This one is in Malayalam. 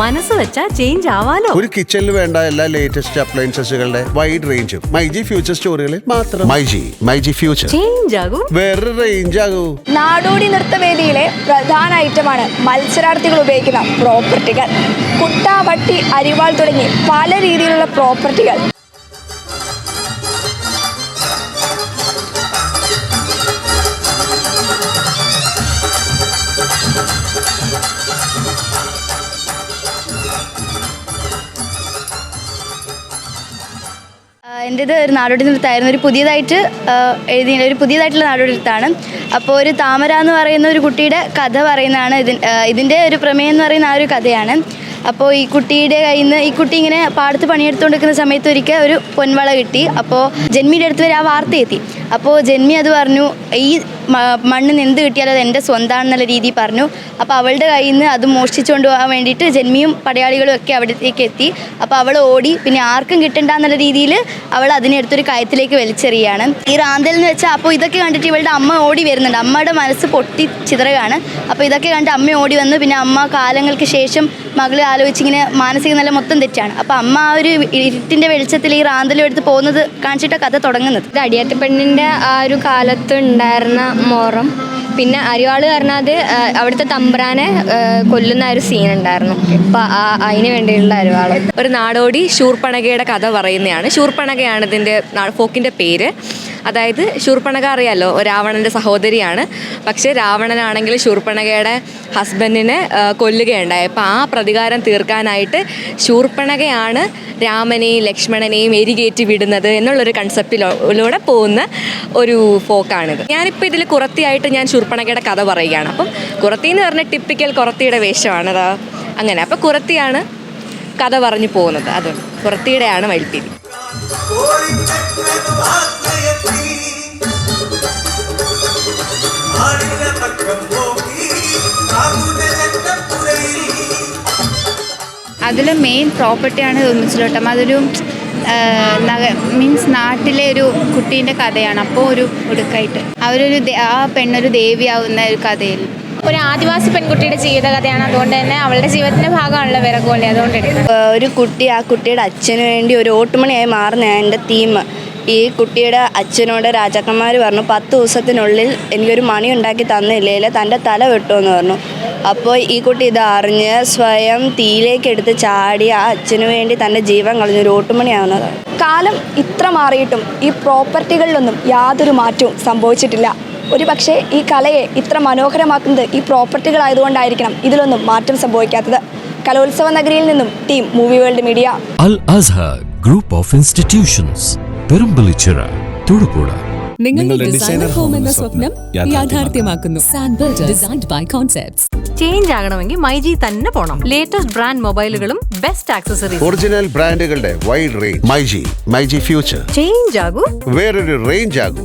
മനസ്സ് വെച്ചാ ചേഞ്ച് ആവാലോ. ഒരു കിച്ചണിൽ വേണ്ട എല്ലാ ലേറ്റസ്റ്റ് അപ്ലയൻസസുകളുടെ വൈഡ് റേഞ്ചും മൈജി ഫ്യൂച്ചർ സ്റ്റോറുകളിൽ മാത്രം. മൈജി ഫ്യൂച്ചർ ചേഞ്ച് ആകും, വേറൊരു റേഞ്ച് ആകൂ. നാടോടി നൃത്തവേദിയിലെ പ്രധാന ഐറ്റമാണ് മത്സരാർത്ഥികൾ ഉപയോഗിക്കുന്ന പ്രോപ്പർട്ടികൾ. കുട്ട, വട്ടി, അരിവാൾ തുടങ്ങി പല രീതിയിലുള്ള പ്രോപ്പർട്ടികൾ. എൻ്റേത് ഒരു നാടോടി നൃത്തമായിരുന്നു. ഒരു പുതിയതായിട്ടുള്ള നാടോടി നൃത്തമാണ്. അപ്പോൾ ഒരു താമര എന്ന് പറയുന്ന ഒരു കുട്ടിയുടെ കഥ പറയുന്നതാണ്. ഇതിൻ്റെ ഒരു പ്രമേയം എന്ന് പറയുന്ന ആ ഒരു കഥയാണ്. അപ്പോൾ ഈ കുട്ടിയുടെ കയ്യിൽ നിന്ന് ഈ കുട്ടി ഇങ്ങനെ പാടത്ത് പണിയെടുത്തുകൊണ്ടിരിക്കുന്ന സമയത്ത് ഒരിക്കൽ ഒരു പൊൻവള കിട്ടി. അപ്പോൾ ജന്മിയുടെ അടുത്ത് വരെ ആ വാർത്ത എത്തി. അപ്പോൾ ജന്മി അത് പറഞ്ഞു, ഈ മണ്ണിന് എന്ത് കിട്ടിയാലും അത് എൻ്റെ സ്വന്തമാണെന്നുള്ള രീതിയിൽ പറഞ്ഞു. അപ്പോൾ അവളുടെ കയ്യിൽ നിന്ന് അത് മോഷ്ടിച്ചുകൊണ്ട് പോകാൻ വേണ്ടിയിട്ട് ജന്മിയും പടയാളികളും ഒക്കെ അവിടത്തേക്ക് എത്തി. അപ്പോൾ അവൾ ഓടി, പിന്നെ ആർക്കും കിട്ടണ്ട എന്നുള്ള രീതിയിൽ അവൾ അതിനെടുത്തൊരു കയത്തിലേക്ക് വലിച്ചെറിയാണ്. ഈ റാന്തൽ എന്ന് വെച്ചാൽ അപ്പോൾ ഇതൊക്കെ കണ്ടിട്ട് ഇവളുടെ അമ്മ ഓടി വരുന്നുണ്ട്. അമ്മയുടെ മനസ്സ് പൊട്ടി ചിതറുകയാണ്. അപ്പോൾ ഇതൊക്കെ കണ്ട് അമ്മ ഓടി വന്ന്, പിന്നെ അമ്മ കാലങ്ങൾക്ക് ശേഷം മകളെ ആലോചിച്ചിങ്ങനെ മാനസിക നില മൊത്തം തെറ്റാണ്. അപ്പോൾ അമ്മ ആ ഒരു ഇരുട്ടിൻ്റെ വെളിച്ചത്തിൽ ഈ റാന്തലും എടുത്ത് പോകുന്നത് കാണിച്ചിട്ട് കഥ തുടങ്ങുന്നത്. ഇത് അടിയാത്ത പെണ്ണിൻ്റെ ആ ഒരു കാലത്ത് ഉണ്ടായിരുന്ന മോറം, പിന്നെ അരിവാൾ കാരണം അത് അവിടുത്തെ തമ്പ്രാനെ കൊല്ലുന്ന ഒരു സീൻ ഉണ്ടായിരുന്നു. അപ്പം അതിന് വേണ്ടിയുള്ള അരിവാൾ. ഒരു നാടോടി ശൂർപ്പണകയുടെ കഥ പറയുന്നതാണ്. ശൂർപ്പണകയാണ് ഇതിൻ്റെ ഫോക്കിൻ്റെ പേര്. അതായത് ശൂർപ്പണക അറിയാമല്ലോ, രാവണൻ്റെ സഹോദരിയാണ്. പക്ഷേ രാവണനാണെങ്കിൽ ശൂർപ്പണകയുടെ ഹസ്ബൻഡിനെ കൊല്ലുകയുണ്ടായി. അപ്പോൾ ആ പ്രതികാരം തീർക്കാനായിട്ട് ശൂർപ്പണകയാണ് രാമനെയും ലക്ഷ്മണനെയും എരികേറ്റി വിടുന്നത് എന്നുള്ളൊരു കൺസെപ്റ്റിലൂടെ പോകുന്ന ഒരു ഫോക്കാണിത്. ഞാനിപ്പോൾ ഇതിൽ കുറത്തിയായിട്ട് ഞാൻ ശൂർപ്പണകയുടെ കഥ പറയുകയാണ്. അപ്പം കുറത്തി എന്ന് പറഞ്ഞാൽ ടിപ്പിക്കൽ കുറത്തിയുടെ വേഷമാണത്. അങ്ങനെ അപ്പോൾ കുറത്തിയാണ് കഥ പറഞ്ഞു പോകുന്നത്. അതുകൊണ്ട് കുറത്തിയുടെയാണ് വൈൽപ്പീലി. അതിൽ മെയിൻ പ്രോപ്പർട്ടിയാണ് ഉമ്മച്ചിലോട്ടം. അതൊരു മീൻസ് നാട്ടിലെ ഒരു കുട്ടീൻ്റെ കഥയാണ്. അപ്പോൾ ഒരു ഒടുക്കായിട്ട് ആ പെണ്ണൊരു ദേവിയാവുന്ന ഒരു കഥയിൽ ഒരു ആദിവാസി പെൺകുട്ടിയുടെ ജീവിതകഥയാണ്. അതുകൊണ്ട് തന്നെ അവളുടെ ജീവിതത്തിൻ്റെ ഭാഗമാണല്ലോ വിറകോളി. അതുകൊണ്ട് ഒരു കുട്ടി ആ കുട്ടിയുടെ അച്ഛന് വേണ്ടി ഒരു ഓട്ടുമണിയായി മാറുന്നതാണ് എൻ്റെ തീം. ഈ കുട്ടിയുടെ അച്ഛനോട് രാജാക്കന്മാർ പറഞ്ഞു, 10 ദിവസത്തിനുള്ളിൽ എനിക്കൊരു മണി ഉണ്ടാക്കി തന്നില്ലെങ്കിൽ തൻ്റെ തല വെട്ടുമെന്ന് പറഞ്ഞു. അപ്പോൾ ഈ കുട്ടി ഇത് അറിഞ്ഞ് സ്വയം തീയിലേക്ക് എടുത്ത് ചാടി ആ അച്ഛന് വേണ്ടി തൻ്റെ ജീവൻ കളഞ്ഞൊരു ഓട്ടുമണിയാവുന്നതാണ്. കാലം ഇത്ര മാറിയിട്ടും ഈ പ്രോപ്പർട്ടികളിലൊന്നും യാതൊരു മാറ്റവും സംഭവിച്ചിട്ടില്ല. ഒരു പക്ഷേ ഈ കലയെ ഇത്ര മനോഹരമാക്കുന്നത് ഈ പ്രോപ്പർട്ടികളായതുകൊണ്ടായിരിക്കണം ഇതിലൊന്നും മാറ്റം സംഭവിക്കാത്തത്. കലോത്സവ നഗരിയിൽ നിന്നും team movie world media. Al Azhar group of institutions, Perumpillichira, Thodupuzha. നിങ്ങളുടെ ഡിസൈനർ ഹോം എന്ന സ്വപ്നം യാഥാർത്ഥ്യമാക്കുന്നു. Sanbuild, designed by concepts. Change ആകണമെങ്കിൽ മൈജി തന്നെ പോണം. ലേറ്റസ്റ്റ് ബ്രാൻഡ് മൊബൈലുകളും ബെസ്റ്റ് ആക്സസറീസ്, ഒറിജിനൽ ബ്രാൻഡുകളുടെ wide range. MyG future. Change ആകൂ, വേറൊരു റേഞ്ച് ആകൂ.